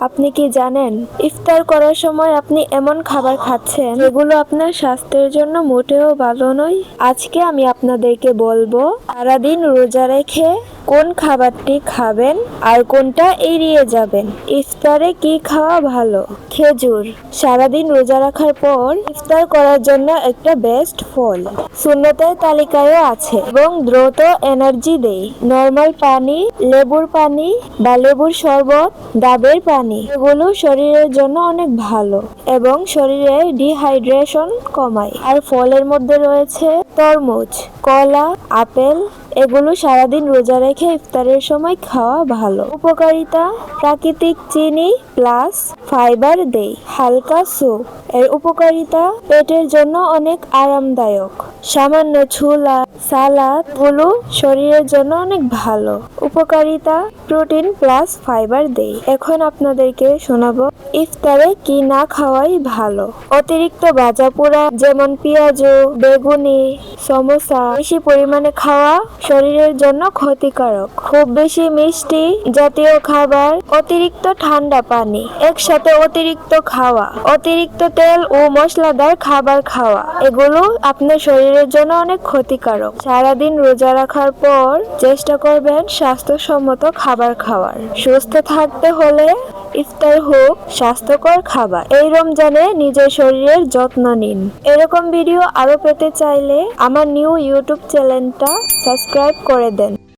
আপনি কি জানেন ইফতার করার সময় আপনি এমন খাবার খাচ্ছেন যেগুলো আপনার স্বাস্থ্যের জন্য মোটেও ভালো নয়? আজকে আমি আপনাদেরকে বলবো সারাদিন রোজা রেখে কোন খাবারটি খাবেন আর কোনটা এড়িয়ে যাবেন। ইফতারে কি খাওয়া ভালো? খেজুর সারাদিন রোজা রাখার পর ইফতার করার জন্য একটা বেস্ট ফল। সুন্নতের তালিকায়ও আছে এবং দ্রুত এনার্জি দেয়। নরমাল পানি, লেবুর পানি বা লেবুর শরবত, ডাবের পানি এগুলো শরীরের জন্য অনেক ভালো এবং শরীরে ডিহাইড্রেশন কমায়। আর ফলের মধ্যে রয়েছে তরমুজ, কলা, আপেল এগুলো সারাদিন রোজা রেখে ইফতারের সময় খাওয়া ভালো। উপকারিতা: প্রাকৃতিক চিনি প্লাস ফাইবার দেয়। হালকা স্যুপ এর উপকারিতা: পেটের জন্য অনেক আরামদায়ক। সামান্য ছোলা, সালাদ গুলো শরীরের জন্য অনেক ভালো। উপকারিতা: প্রোটিন প্লাস ফাইবার দেয়। এখন আপনাদেরকে শোনাবো ইফতারে কি না খাওয়াই ভালো। অতিরিক্ত ভাজা পোড়া যেমন পেঁয়াজ, বেগুনি, সমোসা বেশি পরিমাণে খাওয়া শরীরের জন্য ক্ষতিকারক। খুব বেশি মিষ্টি জাতীয় খাবার, অতিরিক্ত ঠান্ডা পানি, একসাথে অতিরিক্ত খাওয়া, অতিরিক্ত তেল ও মশলাদার খাবার খাওয়া এগুলো আপনার শরীরের জন্য অনেক ক্ষতিকারক। সারাদিন রোজা রাখার পর চেষ্টা করবেন স্বাস্থ্যসম্মত খাবার খাওয়ার। সুস্থ থাকতে হলে ইফতার হোক স্বাস্থ্যকর খাবার। এই রমজানে নিজের শরীরের যত্ন নিন। এরকম ভিডিও আরো পেতে চাইলে আমার নিউ ইউটিউব চ্যানেলটা সাবস্ক্রাইব করে দেন।